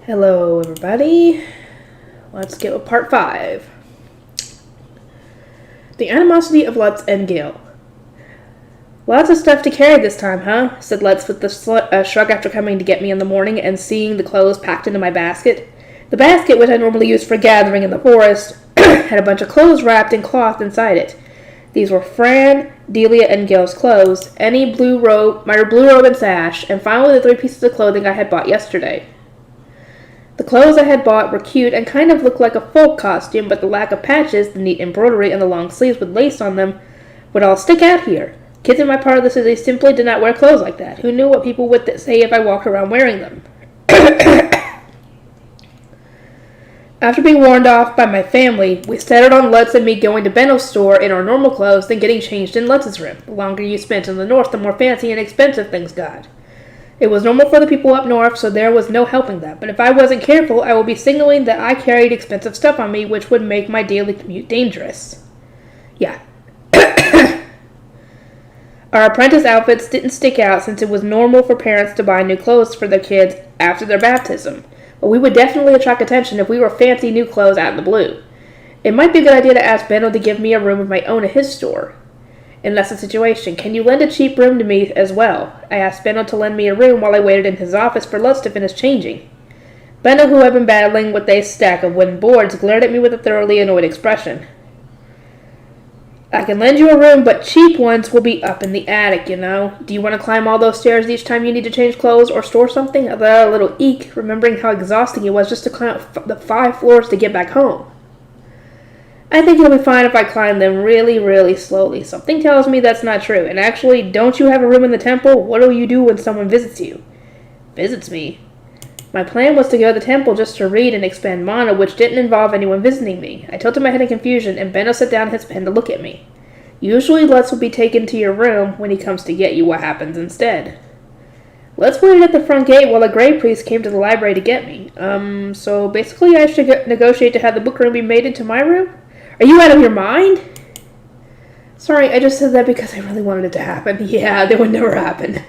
Hello, everybody. Let's get with part 5. The animosity of Lutz and Gil. Lots of stuff to carry this time, huh? Said Lutz with a shrug after coming to get me in the morning and seeing the clothes packed into my basket. The basket, which I normally use for gathering in the forest, had a bunch of clothes wrapped in cloth inside it. These were Fran, Delia, and Gil's clothes, my blue robe and sash, and finally the 3 pieces of clothing I had bought yesterday. The clothes I had bought were cute and kind of looked like a folk costume, but the lack of patches, the neat embroidery, and the long sleeves with lace on them would all stick out here. Kids in my part of the city simply did not wear clothes like that. Who knew what people would say if I walked around wearing them? After being warned off by my family, we settled on Lutz and me going to Benno's store in our normal clothes, then getting changed in Lutz's room. The longer you spent in the north, the more fancy and expensive things got. It was normal for the people up north, so there was no helping that. But if I wasn't careful, I would be signaling that I carried expensive stuff on me, which would make my daily commute dangerous. Yeah. Our apprentice outfits didn't stick out since it was normal for parents to buy new clothes for their kids after their baptism. But we would definitely attract attention if we were fancy new clothes out in the blue. It might be a good idea to ask Benno to give me a room of my own at his store. And that's the situation. Can you lend a cheap room to me as well? I asked Benno to lend me a room while I waited in his office for Lutz to finish changing. Benno, who had been battling with a stack of wooden boards, glared at me with a thoroughly annoyed expression. I can lend you a room, but cheap ones will be up in the attic, you know. Do you want to climb all those stairs each time you need to change clothes or store something? I let out a little eek, remembering how exhausting it was just to climb up the 5 floors to get back home. I think it'll be fine if I climb them really, really slowly. Something tells me that's not true. And actually, don't you have a room in the temple? What do you do when someone visits you? Visits me? My plan was to go to the temple just to read and expand mana, which didn't involve anyone visiting me. I tilted my head in confusion, and Benno set down his pen to look at me. Usually, Lutz will be taken to your room when he comes to get you. What happens instead? Let's wait at the front gate while the Grey Priest came to the library to get me. So basically I should negotiate to have the Bookworm be made into my room? Are you out of your mind? Sorry, I just said that because I really wanted it to happen. Yeah, that would never happen.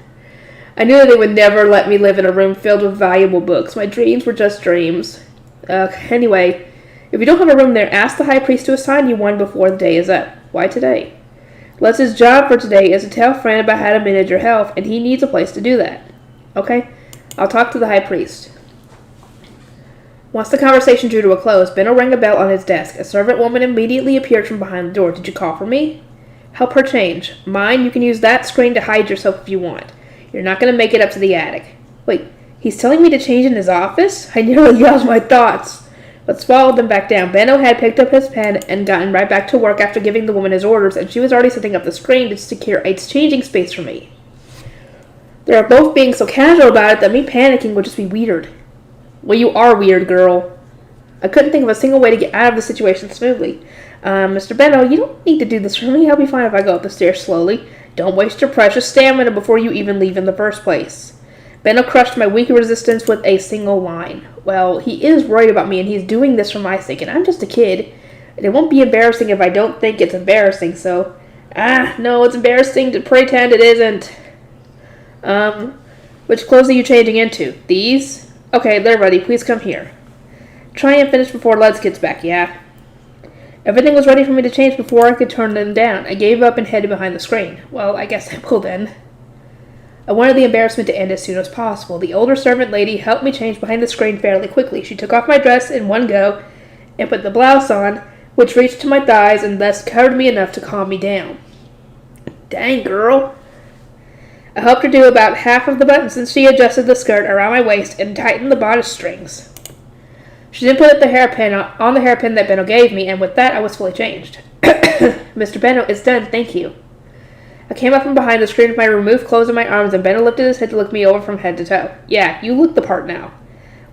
I knew that they would never let me live in a room filled with valuable books. My dreams were just dreams. Anyway, if you don't have a room there, ask the High Priest to assign you one before the day is up. Why today? Lutz's job for today is to tell Fran about how to manage your health, and he needs a place to do that. Okay? I'll talk to the High Priest. Once the conversation drew to a close, Benno rang a bell on his desk. A servant woman immediately appeared from behind the door. Did you call for me? Help her change. Mine, you can use that screen to hide yourself if you want. You're not going to make it up to the attic. Wait, he's telling me to change in his office? I nearly yelled my thoughts, but swallowed them back down. Benno had picked up his pen and gotten right back to work after giving the woman his orders, and she was already setting up the screen to secure a changing space for me. They were both being so casual about it that me panicking would just be weird. Well, you are weird, girl. I couldn't think of a single way to get out of the situation smoothly. Mr. Benno, you don't need to do this for me. I'll be fine if I go up the stairs slowly. Don't waste your precious stamina before you even leave in the first place. Benno crushed my weak resistance with a single line. Well, he is worried about me, and he's doing this for my sake, and I'm just a kid. And it won't be embarrassing if I don't think it's embarrassing, so... no, it's embarrassing to pretend it isn't. Which clothes are you changing into? These? Okay, they're ready. Please come here. Try and finish before Lutz gets back, yeah? Everything was ready for me to change before I could turn them down. I gave up and headed behind the screen. Well, I guess I will then. I wanted the embarrassment to end as soon as possible. The older servant lady helped me change behind the screen fairly quickly. She took off my dress in one go and put the blouse on, which reached to my thighs and thus covered me enough to calm me down. Dang, girl. I helped her do about half of the buttons, and she adjusted the skirt around my waist and tightened the bodice strings. She then put up the hairpin on the hairpin that Benno gave me, and with that I was fully changed. Mr. Benno, it's done, thank you. I came up from behind the screen with my removed clothes in my arms, and Benno lifted his head to look me over from head to toe. Yeah, you look the part now.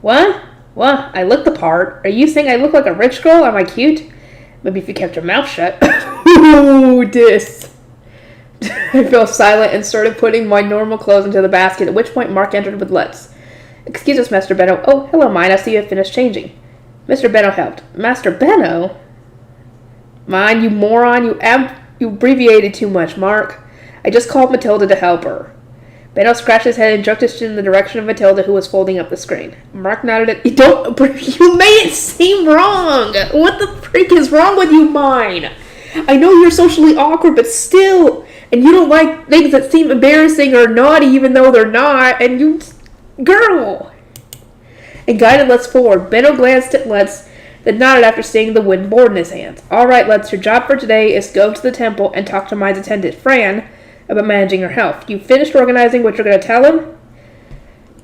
What? What? I look the part? Are you saying I look like a rich girl? Am I cute? Maybe if you kept your mouth shut. Ooh, this. I fell silent and started putting my normal clothes into the basket, at which point Mark entered with Lutz. Excuse us, Master Benno. Oh, hello, mine. I see you have finished changing. Mr. Benno helped. Master Benno? Mine, you moron. You abbreviated too much, Mark. I just called Matilda to help her. Benno scratched his head and jerked his chin in the direction of Matilda, who was folding up the screen. Mark nodded at... You made it seem wrong! What the freak is wrong with you, mine? I know you're socially awkward, but still... And you don't like things that seem embarrassing or naughty even though they're not, and you... Girl! And guided Let's forward. Benno glanced at Let's, then nodded after seeing the wooden board in his hands. All right, Let's, your job for today is to go to the temple and talk to Mine's attendant, Fran, about managing her health. You finished organizing what you're going to tell him?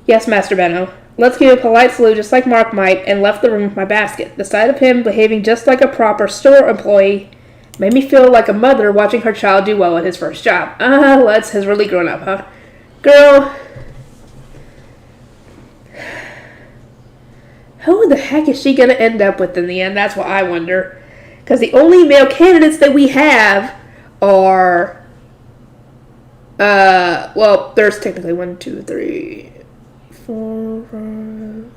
Yes, Master Benno. Let's gave a polite salute just like Mark might and left the room with my basket. The sight of him behaving just like a proper store employee made me feel like a mother watching her child do well at his first job. Let's has really grown up, huh? Girl. Who the heck is she going to end up with in the end? That's what I wonder. Because the only male candidates that we have are... well, there's technically 1, 2, 3, 4, 5.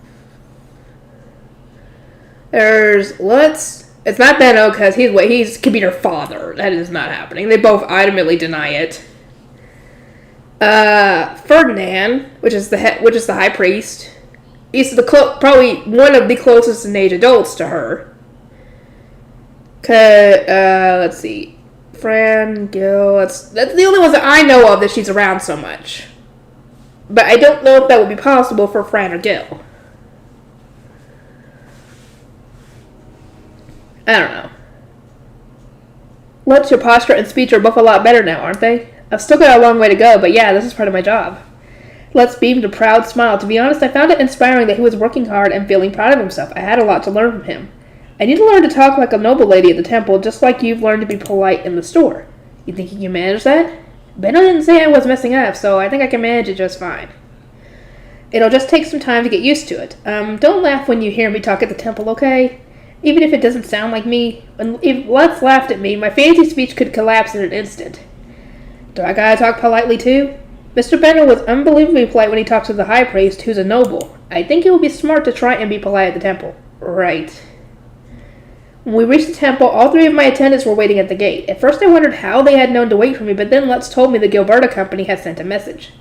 There's Let's. It's not Benno because he's could be her father. That is not happening. They both adamantly deny it. Ferdinand, which is the high priest. He's probably one of the closest in age adults to her. Let's see. Fran, Gil, that's the only ones that I know of that she's around so much. But I don't know if that would be possible for Fran or Gil. I don't know. Let's, your posture and speech are both a lot better now, aren't they? I've still got a long way to go, but yeah, this is part of my job. Let's beamed a proud smile. To be honest, I found it inspiring that he was working hard and feeling proud of himself. I had a lot to learn from him. I need to learn to talk like a noble lady at the temple, just like you've learned to be polite in the store. You think you can manage that? Benno didn't say I was messing up, so I think I can manage it just fine. It'll just take some time to get used to it. Don't laugh when you hear me talk at the temple, okay? Even if it doesn't sound like me. If Let's laughed at me, my fancy speech could collapse in an instant. Do I gotta talk politely too? Mr. Benno was unbelievably polite when he talked to the high priest, who's a noble. I think it would be smart to try and be polite at the temple. Right. When we reached the temple, all 3 of my attendants were waiting at the gate. At first I wondered how they had known to wait for me, but then Let's told me the Gilberta Company had sent a message.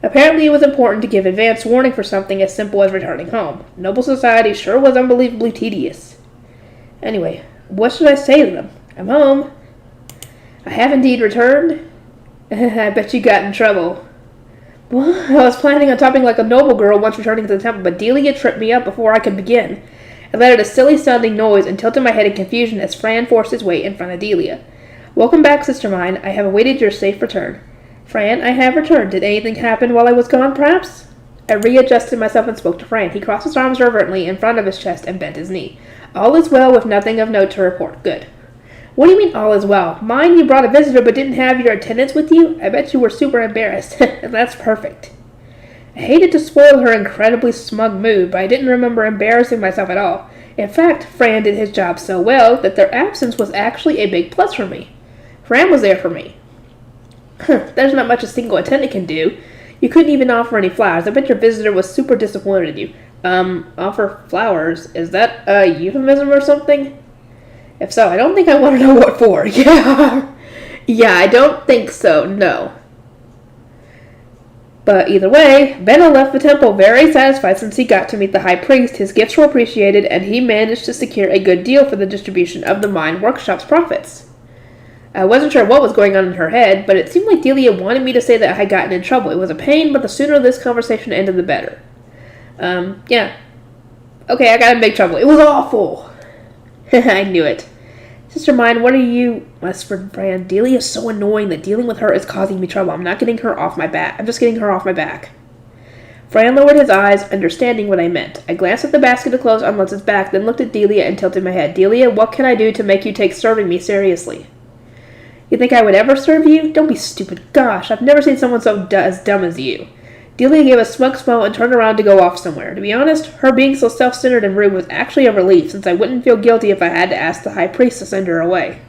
Apparently it was important to give advance warning for something as simple as returning home. Noble society sure was unbelievably tedious. Anyway, what should I say to them? I'm home. I have indeed returned. I bet you got in trouble. Well, I was planning on talking like a noble girl once returning to the temple, but Delia tripped me up before I could begin. I let out a silly-sounding noise and tilted my head in confusion as Fran forced his way in front of Delia. Welcome back, sister mine. I have awaited your safe return. Fran, I have returned. Did anything happen while I was gone, perhaps? I readjusted myself and spoke to Fran. He crossed his arms reverently in front of his chest and bent his knee. All is well with nothing of note to report. Good. What do you mean all is well? Mine, you brought a visitor but didn't have your attendants with you? I bet you were super embarrassed. That's perfect. I hated to spoil her incredibly smug mood, but I didn't remember embarrassing myself at all. In fact, Fran did his job so well that their absence was actually a big plus for me. Fran was there for me. There's not much a single attendant can do. You couldn't even offer any flowers. I bet your visitor was super disappointed in you. Offer flowers? Is that a euphemism or something? If so, I don't think I want to know what for. Yeah, I don't think so, no. But either way, Benno left the temple very satisfied since he got to meet the high priest. His gifts were appreciated, and he managed to secure a good deal for the distribution of the mine workshop's profits. I wasn't sure what was going on in her head, but it seemed like Delia wanted me to say that I had gotten in trouble. It was a pain, but the sooner this conversation ended, the better. Yeah. Okay, I got in big trouble. It was awful. I knew it. Sister mine, what are you? Whispered Fran. Delia is so annoying that dealing with her is causing me trouble. I'm not getting her off my back. I'm just getting her off my back. Fran lowered his eyes, understanding what I meant. I glanced at the basket of clothes on Lutz's back, then looked at Delia and tilted my head. Delia, what can I do to make you take serving me seriously? You think I would ever serve you? Don't be stupid. Gosh, I've never seen someone so as dumb as you. Delia gave a smug smile and turned around to go off somewhere. To be honest, her being so self-centered and rude was actually a relief, since I wouldn't feel guilty if I had to ask the high priest to send her away.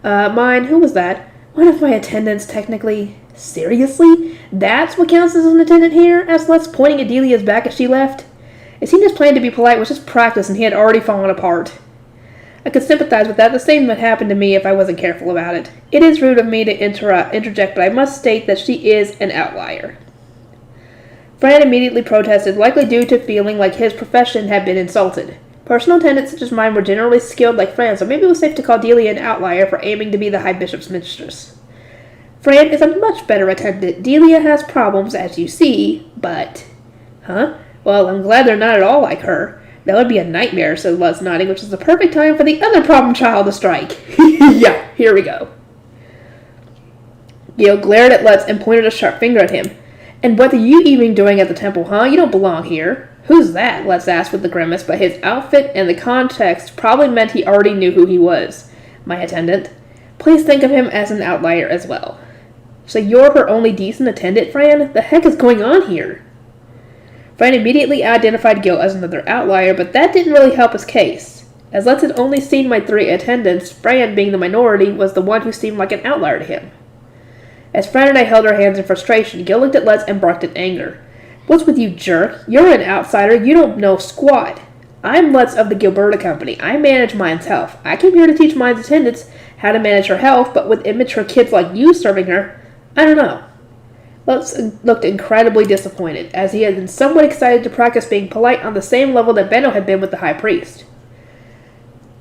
Mine, who was that? One of my attendants, technically. Seriously? That's what counts as an attendant here? Asked Lutz, pointing at Delia's back as she left. It seemed his plan to be polite was just practice, and he had already fallen apart. I could sympathize with that. The same would happen to me if I wasn't careful about it. It is rude of me to interject, but I must state that she is an outlier. Fran immediately protested, likely due to feeling like his profession had been insulted. Personal attendants such as mine were generally skilled like Fran, so maybe it was safe to call Delia an outlier for aiming to be the High Bishop's mistress. Fran is a much better attendant. Delia has problems, as you see, but... Huh? Well, I'm glad they're not at all like her. That would be a nightmare, said Lutz, nodding, which is the perfect time for the other problem child to strike. Yeah, here we go. Gil glared at Lutz and pointed a sharp finger at him. And what are you even doing at the temple, huh? You don't belong here. Who's that? Lutz asked with a grimace, but his outfit and the context probably meant he already knew who he was. My attendant. Please think of him as an outlier as well. So you're her only decent attendant, Fran? The heck is going on here? Fran immediately identified Gil as another outlier, but that didn't really help his case. As Lutz had only seen my 3 attendants, Fran, being the minority, was the one who seemed like an outlier to him. As Fran and I held our hands in frustration, Gil looked at Lutz and barked in anger. What's with you, jerk? You're an outsider. You don't know squat. I'm Lutz of the Gilberta Company. I manage Mine's health. I came here to teach Mine's attendants how to manage her health, but with immature kids like you serving her, I don't know. Lutz looked incredibly disappointed, as he had been somewhat excited to practice being polite on the same level that Benno had been with the High Priest.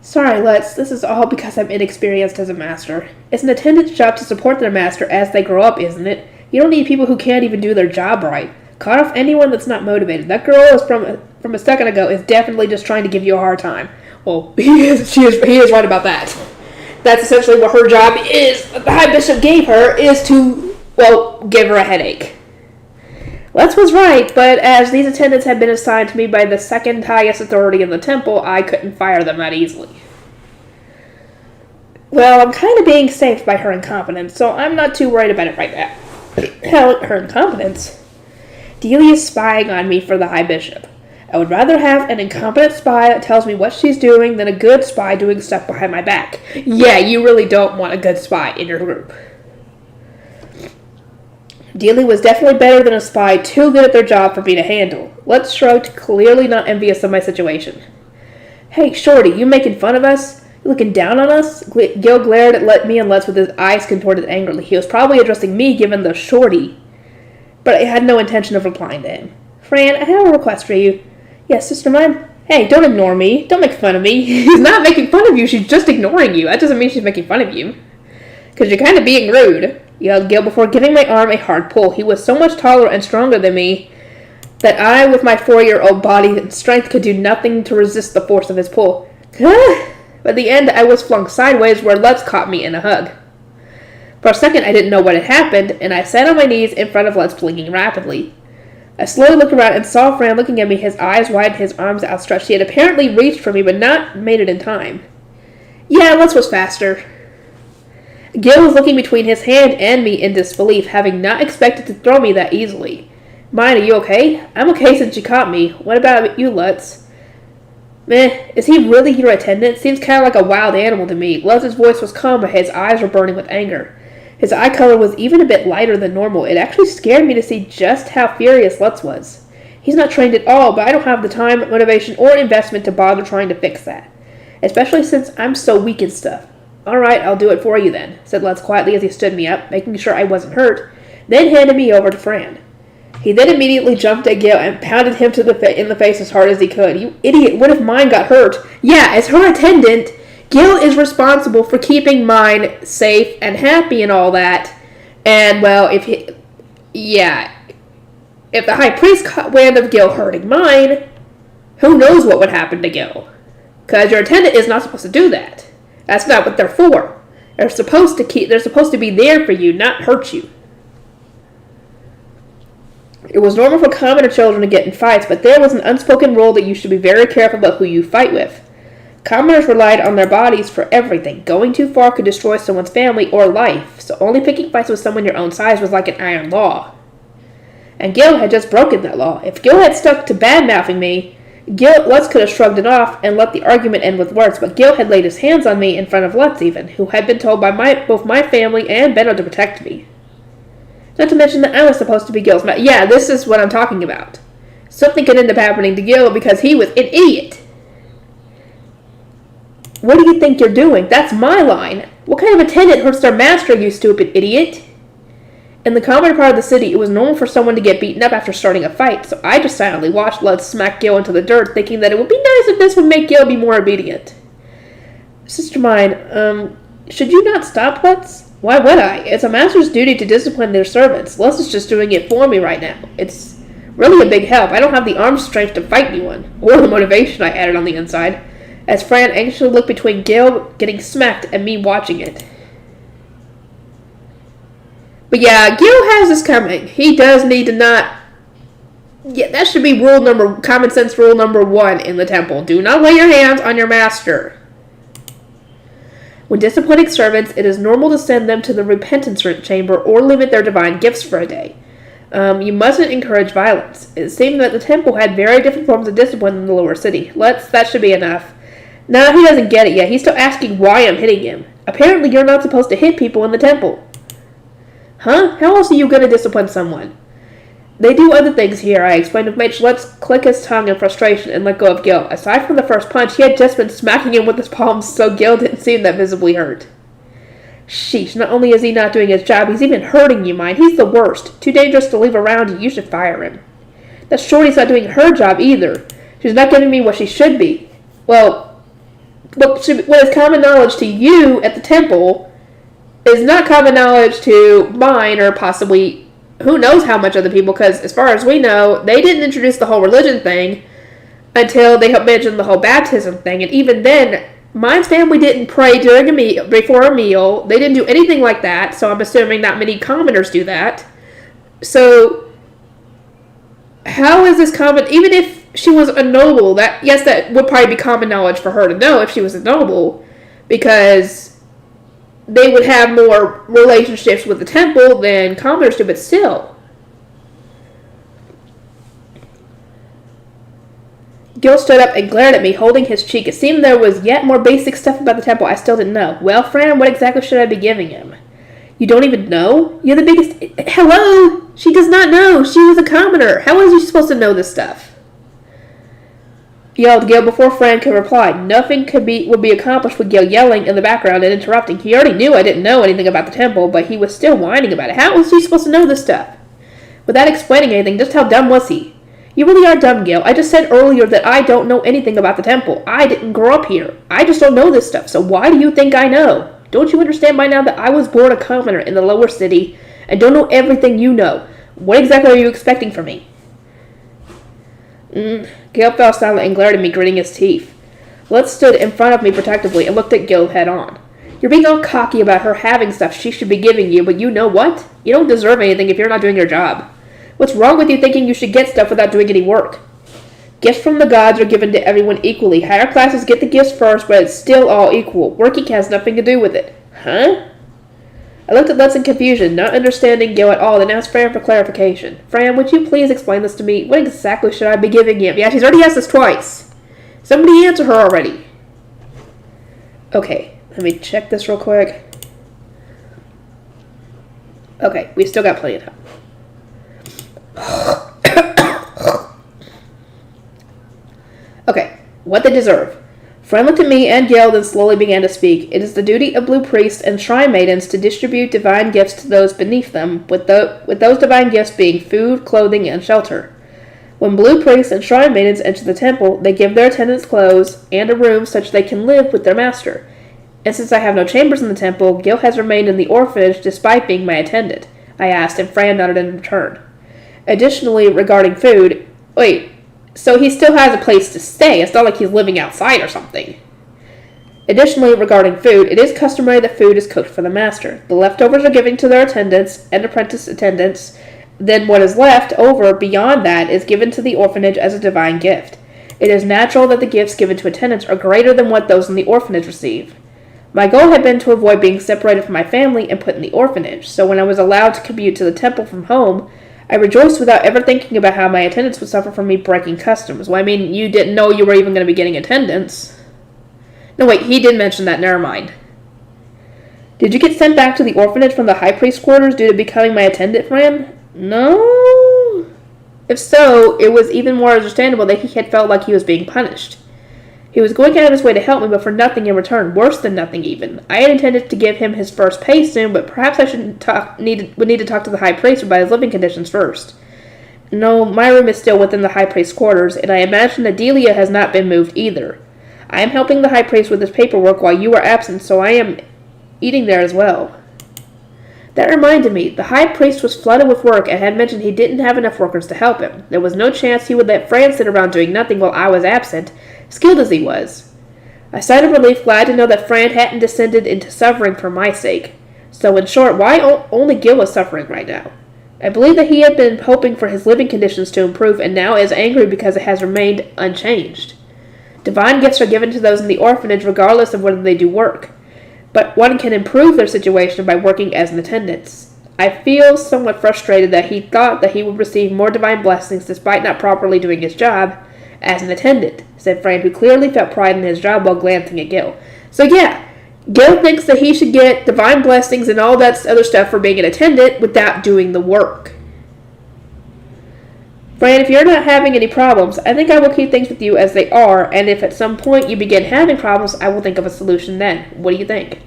Sorry, Lutz, this is all because I'm inexperienced as a master. It's an attendant's job to support their master as they grow up, isn't it? You don't need people who can't even do their job right. Cut off anyone that's not motivated. That girl is from a second ago is definitely just trying to give you a hard time. Well, he is right about that. That's essentially what her job is. The High Bishop gave her is to, well, give her a headache. Lutz was right, but as these attendants had been assigned to me by the second highest authority in the temple, I couldn't fire them that easily. Well, I'm kind of being saved by her incompetence, so I'm not too worried about it right now. Hell, her incompetence? Delia's spying on me for the High Bishop. I would rather have an incompetent spy that tells me what she's doing than a good spy doing stuff behind my back. Yeah, you really don't want a good spy in your group. Delia was definitely better than a spy too good at their job for me to handle. Lutz shrugged, clearly not envious of my situation. Hey, Shorty, you making fun of us? You looking down on us? Gil glared at me and Lutz with his eyes contorted angrily. He was probably addressing me given the Shorty, but I had no intention of replying to him. Fran, I have a request for you. Yes, sister mine? Hey, don't ignore me. Don't make fun of me. She's not making fun of you. She's just ignoring you. That doesn't mean she's making fun of you. Because you're kind of being rude, yelled Gil before giving my arm a hard pull. He was so much taller and stronger than me that I, with my 4-year-old body and strength, could do nothing to resist the force of his pull. By the end, I was flung sideways where Lutz caught me in a hug. For a second, I didn't know what had happened, and I sat on my knees in front of Lutz, blinking rapidly. I slowly looked around and saw Fran looking at me, his eyes wide and his arms outstretched. He had apparently reached for me, but not made it in time. Yeah, Lutz was faster. Gil was looking between his hand and me in disbelief, having not expected to throw me that easily. Mine, are you okay? I'm okay since you caught me. What about you, Lutz? Meh, is he really your attendant? Seems kind of like a wild animal to me. Lutz's voice was calm, but his eyes were burning with anger. His eye color was even a bit lighter than normal. It actually scared me to see just how furious Lutz was. He's not trained at all, but I don't have the time, motivation, or investment to bother trying to fix that. Especially since I'm so weak and stuff. Alright, I'll do it for you then, said Lutz quietly as he stood me up, making sure I wasn't hurt, then handed me over to Fran. He then immediately jumped at Gil and pounded him in the face as hard as he could. You idiot, what if mine got hurt? Yeah, as her attendant, Gil is responsible for keeping mine safe and happy and all that. And, well, if the High Priest caught wind of Gil hurting mine, who knows what would happen to Gil? Because your attendant is not supposed to do that. That's not what they're for. They're supposed to be there for you, not hurt you. It was normal for commoner children to get in fights, but there was an unspoken rule that you should be very careful about who you fight with. Commoners relied on their bodies for everything. Going too far could destroy someone's family or life, so only picking fights with someone your own size was like an iron law. And Gil had just broken that law. If Gil had stuck to bad-mouthing me, Lutz could have shrugged it off and let the argument end with words, but Gil had laid his hands on me in front of Lutz even, who had been told by both my family and Benno to protect me. Not to mention that I was supposed to be Gil's Yeah, this is what I'm talking about. Something could end up happening to Gil because he was an idiot. What do you think you're doing? That's my line. What kind of attendant hurts their master, you stupid idiot? In the common part of the city, it was normal for someone to get beaten up after starting a fight, so I just silently watched Lud smack Gil into the dirt, thinking that it would be nice if this would make Gil be more obedient. Sister mine, should you not stop Lutz? Why would I? It's a master's duty to discipline their servants. Lutz is just doing it for me right now. It's really a big help. I don't have the arm strength to fight anyone, or the motivation, I added on the inside, as Fran anxiously looked between Gil getting smacked and me watching it. But yeah, Gil has this coming. He does need to not... Yeah, that should be common sense rule number 1 in the temple. Do not lay your hands on your master. When disciplining servants, it is normal to send them to the repentance chamber or limit their divine gifts for a day. You mustn't encourage violence. It seemed that the temple had very different forms of discipline in the lower city. That should be enough. No, he doesn't get it yet. He's still asking why I'm hitting him. Apparently you're not supposed to hit people in the temple. Huh? How else are you going to discipline someone? They do other things here, I explained, which made Let's click his tongue in frustration and let go of Gil. Aside from the first punch, he had just been smacking him with his palms, so Gil didn't seem that visibly hurt. Sheesh, not only is he not doing his job, he's even hurting you, mine. He's the worst. Too dangerous to leave around, you should fire him. That Shorty's not doing her job either. She's not giving me what she should be. Well, what is common knowledge to you at the temple is not common knowledge to mine or possibly who knows how much other people, because as far as we know, they didn't introduce the whole religion thing until they mentioned the whole baptism thing, and even then, mine's family didn't pray before a meal. They didn't do anything like that, so I'm assuming not many commoners do that. So, how is this common? Even if she was a noble, that would probably be common knowledge for her to know if she was a noble, because they would have more relationships with the temple than commoners do, but still. Gil stood up and glared at me, holding his cheek. It seemed there was yet more basic stuff about the temple I still didn't know. Well, Fran, what exactly should I be giving him? You don't even know? You're the biggest... Hello? She does not know. She was a commoner. How was she supposed to know this stuff? Yelled Gil before Fran could reply. Nothing would be accomplished with Gil yelling in the background and interrupting. He already knew I didn't know anything about the temple, but he was still whining about it. How was he supposed to know this stuff? Without explaining anything, just how dumb was he? You really are dumb, Gil. I just said earlier that I don't know anything about the temple. I didn't grow up here. I just don't know this stuff, so why do you think I know? Don't you understand by now that I was born a commoner in the lower city and don't know everything you know? What exactly are you expecting from me? Gil fell silent and glared at me, gritting his teeth. Lutz stood in front of me protectively and looked at Gil head on. You're being all cocky about her having stuff she should be giving you, but you know what? You don't deserve anything if you're not doing your job. What's wrong with you thinking you should get stuff without doing any work? Gifts from the gods are given to everyone equally. Higher classes get the gifts first, but it's still all equal. Working has nothing to do with it. Huh? I looked at Lutz in confusion, not understanding Gil at all, and asked Fran for clarification. Fran, would you please explain this to me? What exactly should I be giving him? Yeah, she's already asked this twice. Somebody answer her already. Okay, let me check this real quick. Okay, we still got plenty of time. Okay, what they deserve. Fran looked at me and yelled and slowly began to speak. It is the duty of blue priests and shrine maidens to distribute divine gifts to those beneath them, with those divine gifts being food, clothing, and shelter. When blue priests and shrine maidens enter the temple, they give their attendants clothes and a room such they can live with their master. And since I have no chambers in the temple, Gil has remained in the orphanage despite being my attendant, I asked, and Fran nodded in return. Additionally, regarding food... Wait, so he still has a place to stay. It's not like he's living outside or something. Additionally, regarding food, it is customary that food is cooked for the master. The leftovers are given to their attendants and apprentice attendants. Then what is left over beyond that is given to the orphanage as a divine gift. It is natural that the gifts given to attendants are greater than what those in the orphanage receive. My goal had been to avoid being separated from my family and put in the orphanage, so when I was allowed to commute to the temple from home, I rejoiced without ever thinking about how my attendants would suffer from me breaking customs. Well, I mean, you didn't know you were even going to be getting attendance. No, wait, he did mention that. Never mind. Did you get sent back to the orphanage from the high priest's quarters due to becoming my attendant, Fran? No. If so, it was even more understandable that he had felt like he was being punished. He was going out of his way to help me, but for nothing in return, worse than nothing even. I had intended to give him his first pay soon, but perhaps I would need to talk to the High Priest about his living conditions first. No, my room is still within the High Priest's quarters, and I imagine that Delia has not been moved either. I am helping the High Priest with his paperwork while you are absent, so I am eating there as well. That reminded me, the High Priest was flooded with work and had mentioned he didn't have enough workers to help him. There was no chance he would let Fran sit around doing nothing while I was absent, skilled as he was. I sighed of relief, glad to know that Fran hadn't descended into suffering for my sake. So in short, why only Gil was suffering right now? I believe that he had been hoping for his living conditions to improve and now is angry because it has remained unchanged. Divine gifts are given to those in the orphanage regardless of whether they do work, but one can improve their situation by working as an attendant. I feel somewhat frustrated that he thought that he would receive more divine blessings despite not properly doing his job as an attendant, said Fran, who clearly felt pride in his job while glancing at Gil. So yeah, Gil thinks that he should get divine blessings and all that other stuff for being an attendant without doing the work. Fran, if you're not having any problems, I think I will keep things with you as they are, and if at some point you begin having problems, I will think of a solution then. What do you think?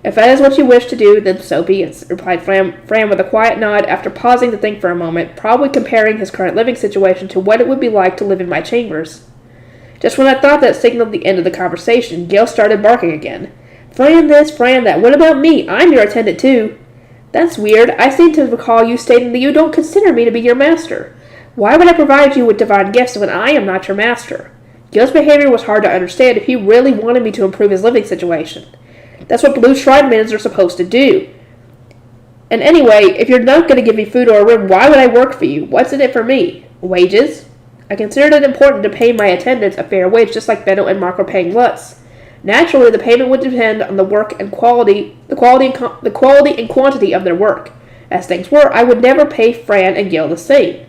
If that is what you wish to do, then so be it, replied Fran with a quiet nod after pausing to think for a moment, probably comparing his current living situation to what it would be like to live in my chambers. Just when I thought that signaled the end of the conversation, Gil started barking again. Fran this, Fran that. What about me? I'm your attendant too. That's weird. I seem to recall you stating that you don't consider me to be your master. Why would I provide you with divine gifts when I am not your master? Gil's behavior was hard to understand if he really wanted me to improve his living situation. That's what Blue Shrine Minions are supposed to do. And anyway, if you're not going to give me food or a room, why would I work for you? What's in it for me? Wages? I considered it important to pay my attendants a fair wage, just like Benno and Mark were paying Lutz. Naturally, the payment would depend on the work and quality and quantity of their work. As things were, I would never pay Fran and Gil the same.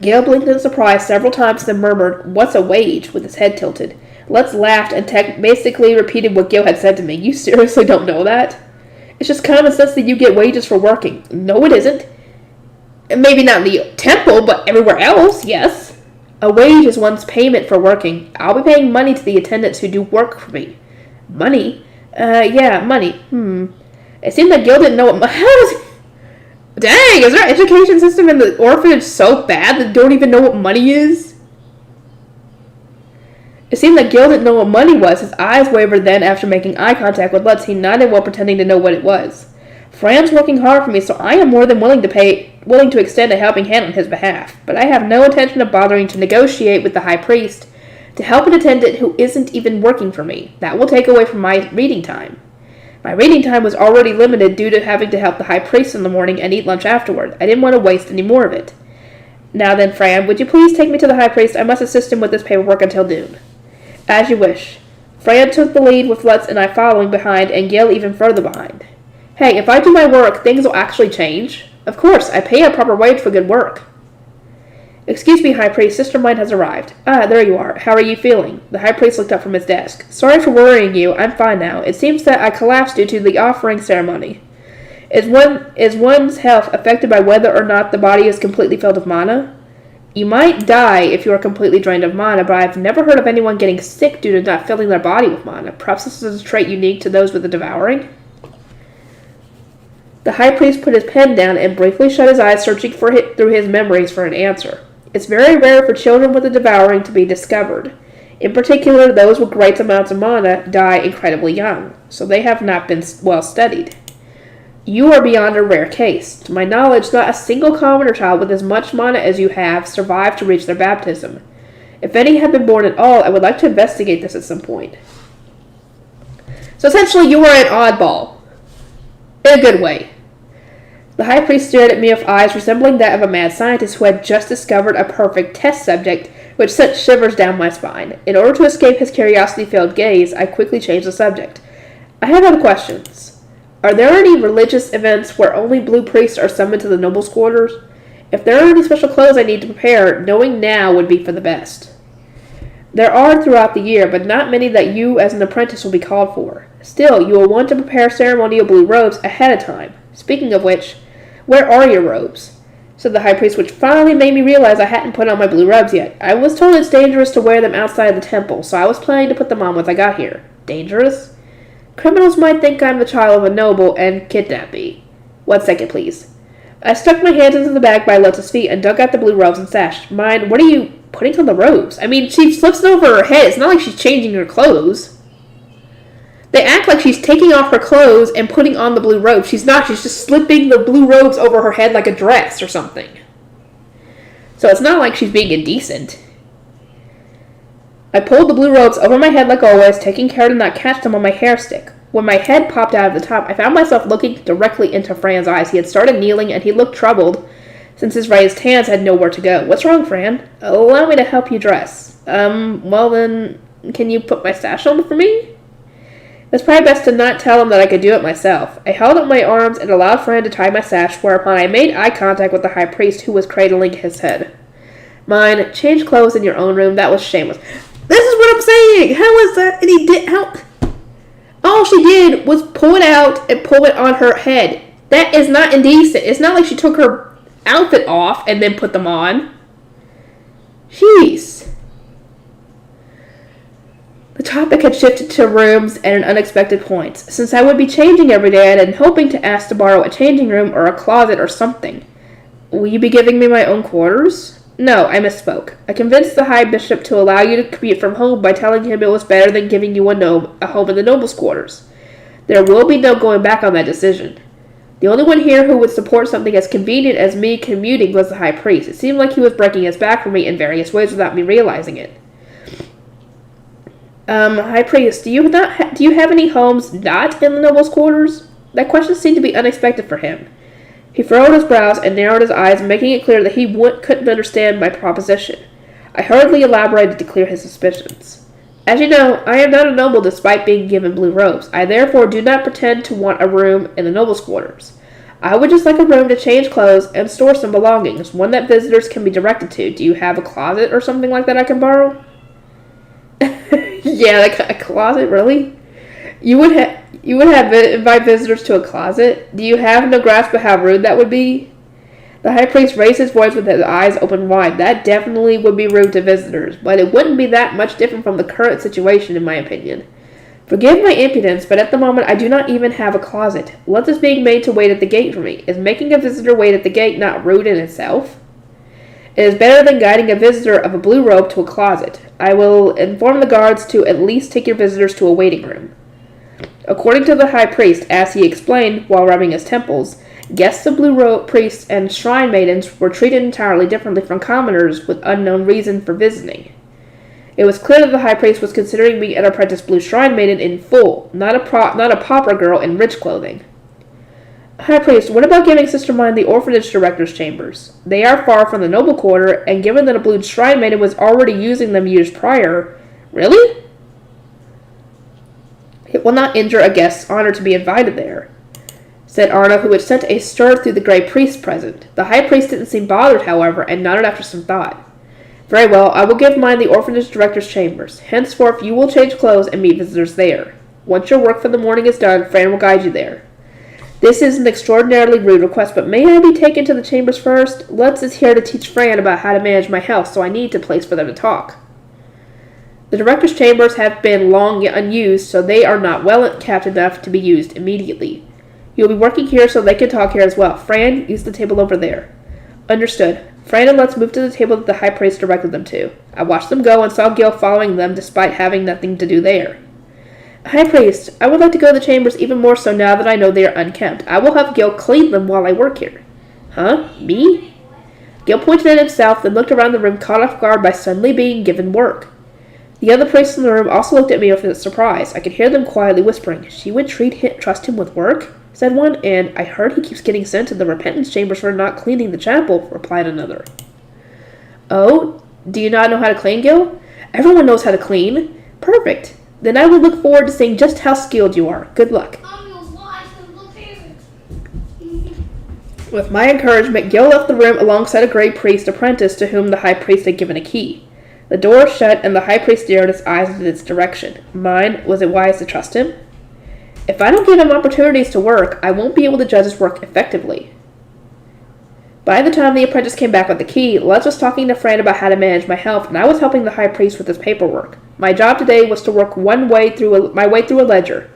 Gil blinked in surprise several times, then murmured, "What's a wage?" with his head tilted. Lutz laughed and basically repeated what Gil had said to me. You seriously don't know that? It's just common sense that you get wages for working. No, it isn't. Maybe not in the temple, but everywhere else, yes. A wage is one's payment for working. I'll be paying money to the attendants who do work for me. Money? Yeah, money. It seemed that Gil didn't know what Dang, is our education system in the orphanage so bad that they don't even know what money is? It seemed that Gil didn't know what money was. His eyes wavered then after making eye contact with Lutz. He nodded while pretending to know what it was. Fran's working hard for me, so I am more than willing to extend a helping hand on his behalf. But I have no intention of bothering to negotiate with the High Priest to help an attendant who isn't even working for me. That will take away from my reading time. My reading time was already limited due to having to help the High Priest in the morning and eat lunch afterward. I didn't want to waste any more of it. Now then, Fran, would you please take me to the High Priest? I must assist him with this paperwork until noon. As you wish. Fran took the lead with Lutz and I following behind, and Gil even further behind. Hey, if I do my work, things will actually change. Of course, I pay a proper wage for good work. Excuse me, High Priest, Sister Mine has arrived. Ah, there you are. How are you feeling? The High Priest looked up from his desk. Sorry for worrying you. I'm fine now. It seems that I collapsed due to the offering ceremony. Is one's health affected by whether or not the body is completely filled with mana? You might die if you are completely drained of mana, but I've never heard of anyone getting sick due to not filling their body with mana. Perhaps this is a trait unique to those with the devouring? The High Priest put his pen down and briefly shut his eyes, searching through his memories for an answer. It's very rare for children with the devouring to be discovered. In particular, those with great amounts of mana die incredibly young, so they have not been well studied. You are beyond a rare case. To my knowledge, not a single commoner child with as much mana as you have survived to reach their baptism. If any have been born at all, I would like to investigate this at some point. So essentially, you are an oddball. In a good way. The High Priest stared at me with eyes resembling that of a mad scientist who had just discovered a perfect test subject, which sent shivers down my spine. In order to escape his curiosity-filled gaze, I quickly changed the subject. I have other questions. Are there any religious events where only blue priests are summoned to the nobles' quarters? If there are any special clothes I need to prepare, knowing now would be for the best. There are throughout the year, but not many that you as an apprentice will be called for. Still, you will want to prepare ceremonial blue robes ahead of time. Speaking of which, where are your robes? said the high priest, which finally made me realize I hadn't put on my blue robes yet. I was told it's dangerous to wear them outside the temple, so I was planning to put them on once I got here. Dangerous? Criminals might think I'm the child of a noble and kidnap me. 1 second, please. I stuck my hands into the bag by Lotta's feet and dug out the blue robes and sash. Mine, what are you putting on the robes? I mean, she flips it over her head. It's not like she's changing her clothes. They act like she's taking off her clothes and putting on the blue robes. She's not. She's just slipping the blue robes over her head like a dress or something. So it's not like she's being indecent. I pulled the blue robes over my head like always, taking care to not catch them on my hair stick. When my head popped out of the top, I found myself looking directly into Fran's eyes. He had started kneeling, and he looked troubled, since his raised hands had nowhere to go. What's wrong, Fran? Allow me to help you dress. Well then, can you put my sash on for me? It's probably best to not tell him that I could do it myself. I held up my arms and allowed Fran to tie my sash, whereupon I made eye contact with the high priest, who was cradling his head. Mine, change clothes in your own room. That was shameless. This is what I'm saying! How was that? And he did... How... All she did was pull it out and pull it on her head. That is not indecent. It's not like she took her outfit off and then put them on. Jeez. The topic had shifted to rooms at an unexpected point. Since I would be changing every day, I had been hoping to ask to borrow a changing room or a closet or something. Will you be giving me my own quarters? No, I misspoke. I convinced the High Bishop to allow you to commute from home by telling him it was better than giving you a home in the noble's quarters. There will be no going back on that decision. The only one here who would support something as convenient as me commuting was the High Priest. It seemed like he was breaking his back for me in various ways without me realizing it. High Priest, do you have any homes not in the noble's quarters? That question seemed to be unexpected for him. He furrowed his brows and narrowed his eyes, making it clear that he couldn't understand my proposition. I hurriedly elaborated to clear his suspicions. As you know, I am not a noble despite being given blue robes. I therefore do not pretend to want a room in the noble's quarters. I would just like a room to change clothes and store some belongings, one that visitors can be directed to. Do you have a closet or something like that I can borrow? Yeah, like a closet, really? You would invite visitors to a closet? Do you have no grasp of how rude that would be? The high priest raised his voice with his eyes open wide. That definitely would be rude to visitors, but it wouldn't be that much different from the current situation, in my opinion. Forgive my impudence, but at the moment I do not even have a closet. What is being made to wait at the gate for me? Is making a visitor wait at the gate not rude in itself? It is better than guiding a visitor of a blue robe to a closet. I will inform the guards to at least take your visitors to a waiting room. According to the high priest, as he explained while rubbing his temples, guests of blue robe priests and shrine maidens were treated entirely differently from commoners with unknown reason for visiting. It was clear that the high priest was considering me an apprentice blue shrine maiden in full, not a pauper girl in rich clothing. High priest, what about giving Sister Mine the orphanage director's chambers? They are far from the noble quarter, and given that a blue shrine maiden was already using them years prior... Really? It will not injure a guest's honor to be invited there, said Arna, who had sent a stir through the gray priests present. The high priest didn't seem bothered, however, and nodded after some thought. Very well, I will give Mine the orphanage director's chambers. Henceforth, you will change clothes and meet visitors there. Once your work for the morning is done, Fran will guide you there. This is an extraordinarily rude request, but may I be taken to the chambers first? Lutz is here to teach Fran about how to manage my house, so I need a place for them to talk. The director's chambers have been long unused, so they are not well kept enough to be used immediately. You will be working here, so they can talk here as well. Fran, use the table over there. Understood. Fran and Lutz moved to the table that the high priest directed them to. I watched them go and saw Gil following them despite having nothing to do there. High priest, I would like to go to the chambers even more so now that I know they are unkempt. I will have Gil clean them while I work here. Huh? Me? Gil pointed at himself, then looked around the room, caught off guard by suddenly being given work. The other priests in the room also looked at me with surprise. I could hear them quietly whispering. She would trust him with work? Said one, and I heard he keeps getting sent to the repentance chambers for not cleaning the chapel, replied another. Oh, do you not know how to clean, Gil? Everyone knows how to clean. Perfect. Then I will look forward to seeing just how skilled you are. Good luck. With my encouragement, Gil left the room alongside a gray priest apprentice to whom the high priest had given a key. The door shut, and the high priest stared his eyes in its direction. Mine, was it wise to trust him? If I don't give him opportunities to work, I won't be able to judge his work effectively. By the time the apprentice came back with the key, Les was talking to Fran about how to manage my health, and I was helping the high priest with his paperwork. My job today was to work my way through a ledger.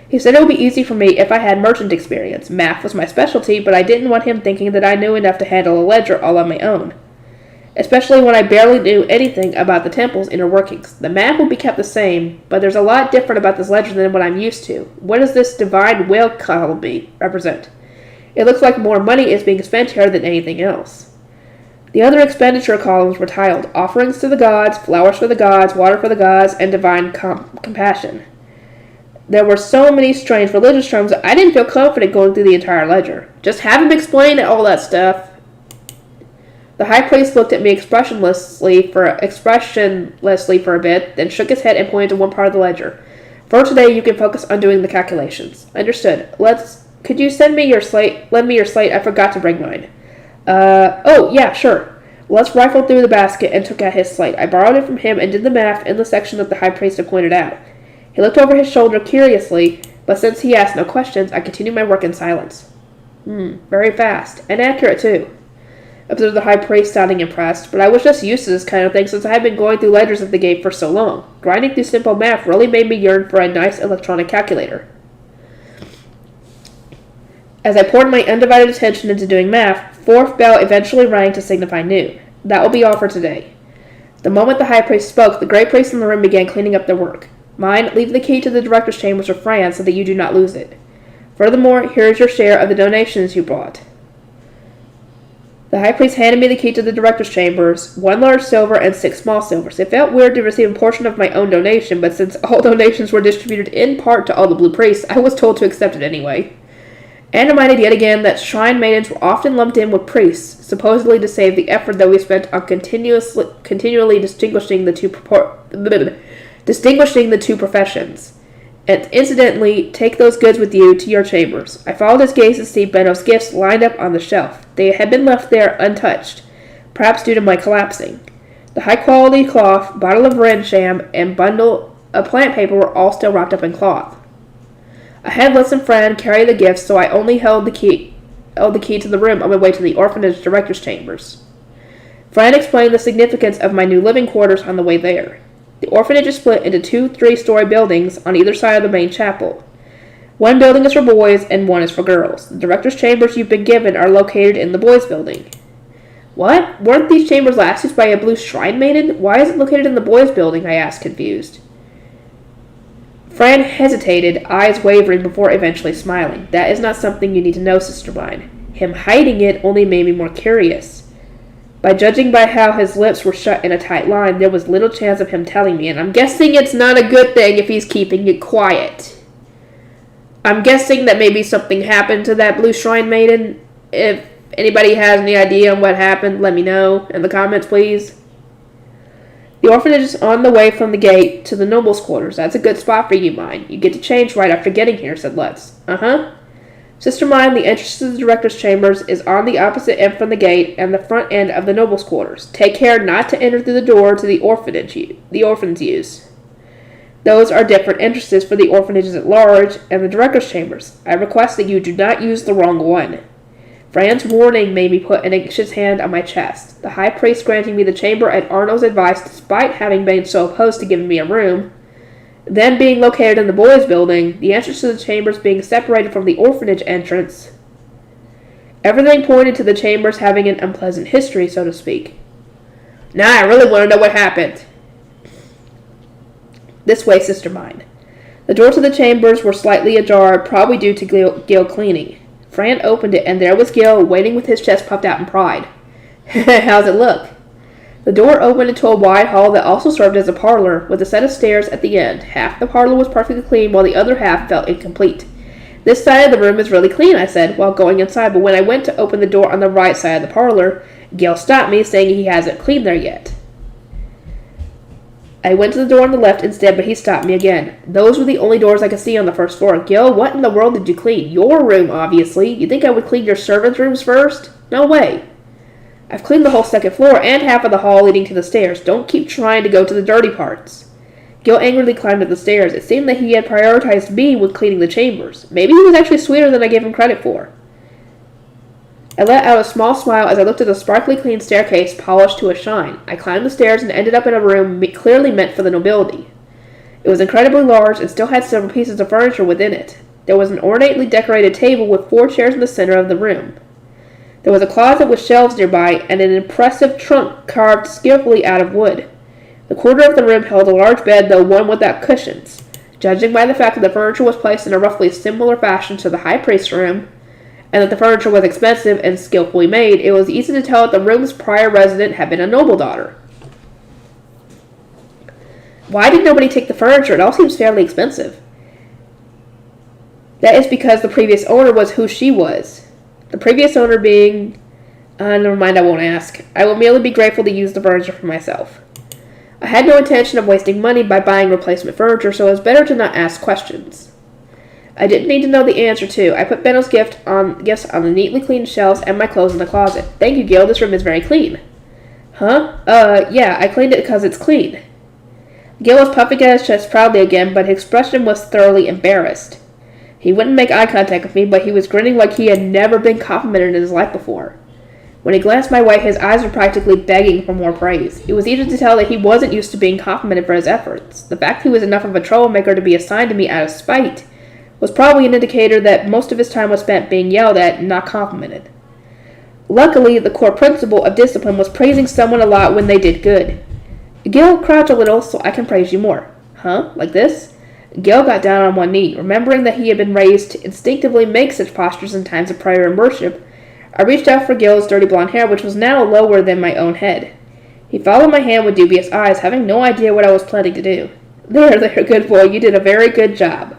He said it would be easy for me if I had merchant experience. Math was my specialty, but I didn't want him thinking that I knew enough to handle a ledger all on my own, especially when I barely knew anything about the temple's inner workings. The math will be kept the same, but there's a lot different about this ledger than what I'm used to. What does this divine will column represent? It looks like more money is being spent here than anything else. The other expenditure columns were titled Offerings to the Gods, Flowers for the Gods, Water for the Gods, and Divine Compassion. There were so many strange religious terms that I didn't feel confident going through the entire ledger. Just have him explain all that stuff. The high priest looked at me expressionlessly for a bit, then shook his head and pointed to one part of the ledger. For today, you can focus on doing the calculations. Understood. Could you lend me your slate? I forgot to bring mine. Oh, yeah, sure. Les rifled through the basket and took out his slate. I borrowed it from him and did the math in the section that the high priest had pointed out. He looked over his shoulder curiously, but since he asked no questions, I continued my work in silence. Very fast. And accurate, too, observed the high priest, sounding impressed, but I was just used to this kind of thing since I had been going through ledgers at the gate for so long. Grinding through simple math really made me yearn for a nice electronic calculator. As I poured my undivided attention into doing math, fourth bell eventually rang to signify noon. That will be all for today. The moment the high priest spoke, the great priests in the room began cleaning up their work. Mind, leave the key to the director's chambers for Fran so that you do not lose it. Furthermore, here is your share of the donations you brought. The high priest handed me the key to the director's chambers, 1 large silver and 6 small silvers. It felt weird to receive a portion of my own donation, but since all donations were distributed in part to all the blue priests, I was told to accept it anyway. And reminded yet again that shrine maidens were often lumped in with priests, supposedly to save the effort that we spent on continually distinguishing the two professions. And incidentally, take those goods with you to your chambers. I followed his gaze to see Benno's gifts lined up on the shelf. They had been left there untouched, perhaps due to my collapsing. The high-quality cloth, bottle of Rensham, and bundle of plant paper were all still wrapped up in cloth. I had Les and Fran carry the gifts, so I only held the key to the room on my way to the orphanage director's chambers. Fran explained the significance of my new living quarters on the way there. The orphanage is split into 2 3-story buildings on either side of the main chapel. One building is for boys and one is for girls. The director's chambers you've been given are located in the boys' building. What? Weren't these chambers last used by a blue shrine maiden? Why is it located in the boys' building? I asked, confused. Fran hesitated, eyes wavering before eventually smiling. That is not something you need to know, sister mine. Him hiding it only made me more curious. Judging by how his lips were shut in a tight line, there was little chance of him telling me, and I'm guessing it's not a good thing if he's keeping it quiet. I'm guessing that maybe something happened to that blue shrine maiden. If anybody has any idea on what happened, let me know in the comments, please. The orphanage is on the way from the gate to the noble's quarters. That's a good spot for you, mine. You get to change right after getting here, said Les. Uh-huh. Sister mine, the entrance to the director's chambers is on the opposite end from the gate and the front end of the noble's quarters. Take care not to enter through the door to the orphans use. Those are different entrances for the orphanages at large and the director's chambers. I request that you do not use the wrong one. Fran's warning made me put an anxious hand on my chest. The high priest granting me the chamber at Arnold's advice despite having been so opposed to giving me a room. Then being located in the boys' building, the entrance to the chambers being separated from the orphanage entrance. Everything pointed to the chambers having an unpleasant history, so to speak. Now I really want to know what happened. This way, sister mine. The doors to the chambers were slightly ajar, probably due to Gil cleaning. Fran opened it, and there was Gil, waiting with his chest puffed out in pride. How's it look? The door opened into a wide hall that also served as a parlor, with a set of stairs at the end. Half the parlor was perfectly clean, while the other half felt incomplete. This side of the room is really clean, I said, while going inside, but when I went to open the door on the right side of the parlor, Gil stopped me, saying he hasn't cleaned there yet. I went to the door on the left instead, but he stopped me again. Those were the only doors I could see on the first floor. Gil, what in the world did you clean? Your room, obviously. You think I would clean your servants' rooms first? No way. I've cleaned the whole second floor and half of the hall leading to the stairs. Don't keep trying to go to the dirty parts. Gil angrily climbed up the stairs. It seemed that he had prioritized me with cleaning the chambers. Maybe he was actually sweeter than I gave him credit for. I let out a small smile as I looked at the sparkly clean staircase polished to a shine. I climbed the stairs and ended up in a room clearly meant for the nobility. It was incredibly large and still had several pieces of furniture within it. There was an ornately decorated table with 4 chairs in the center of the room. There was a closet with shelves nearby and an impressive trunk carved skillfully out of wood. The corner of the room held a large bed, though one without cushions. Judging by the fact that the furniture was placed in a roughly similar fashion to the high priest's room, and that the furniture was expensive and skillfully made, it was easy to tell that the room's prior resident had been a noble daughter. Why did nobody take the furniture? It all seems fairly expensive. That is because the previous owner was who she was. The previous owner being... never mind, I won't ask. I will merely be grateful to use the furniture for myself. I had no intention of wasting money by buying replacement furniture, so it was better to not ask questions. I didn't need to know the answer to. I put Benno's gifts on the neatly cleaned shelves and my clothes in the closet. Thank you, Gil. This room is very clean. Huh? Yeah, I cleaned it because it's clean. Gil was puffing at his chest proudly again, but his expression was thoroughly embarrassed. He wouldn't make eye contact with me, but he was grinning like he had never been complimented in his life before. When he glanced my way, his eyes were practically begging for more praise. It was easy to tell that he wasn't used to being complimented for his efforts. The fact he was enough of a troublemaker to be assigned to me out of spite was probably an indicator that most of his time was spent being yelled at and not complimented. Luckily, the core principle of discipline was praising someone a lot when they did good. Gil, crouch a little so I can praise you more. Huh? Like this? Gil got down on one knee. Remembering that he had been raised to instinctively make such postures in times of prayer and worship, I reached out for Gil's dirty blonde hair, which was now lower than my own head. He followed my hand with dubious eyes, having no idea what I was planning to do. There, good boy, you did a very good job.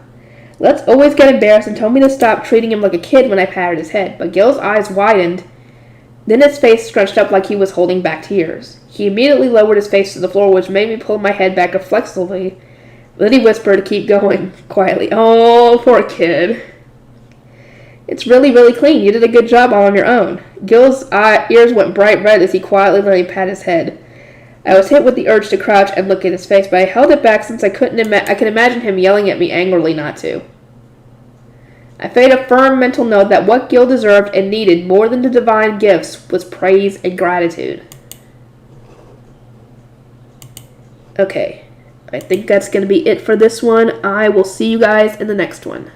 Let's always get embarrassed and told me to stop treating him like a kid when I patted his head, but Gil's eyes widened. Then his face scrunched up like he was holding back tears. He immediately lowered his face to the floor, which made me pull my head back reflexively. Then he whispered, keep going, quietly. Oh, poor kid. It's really, really clean. You did a good job all on your own. Gil's ears went bright red as he quietly let me pat his head. I was hit with the urge to crouch and look at his face, but I held it back since I could imagine him yelling at me angrily not to. I made a firm mental note that what Gil deserved and needed more than the divine gifts was praise and gratitude. Okay, I think that's going to be it for this one. I will see you guys in the next one.